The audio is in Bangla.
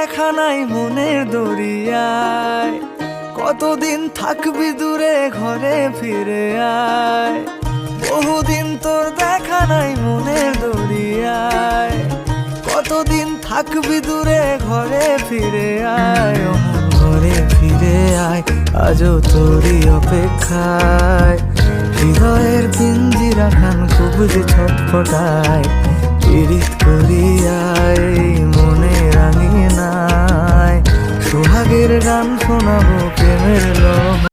দেখা নাই মনের দরিয়ায়, কতদিন থাকবি দূরে ঘরে ফিরে আয়। বহুদিন তোর দেখা নাই মনের দরিয়ায়, কতদিন থাকবি দূরে ঘরে ফিরে আয়। ও মন ঘরে ফিরে আয়, আজও তোরই অপেক্ষায়। হৃদয়ের পিঞ্জিরা খান খুব যে ছটফটায়, পীড়িত করিয়ায় মনে রাঙিয়ে নাই। সোহাগের গান শোনাবো প্রেমের লোভ।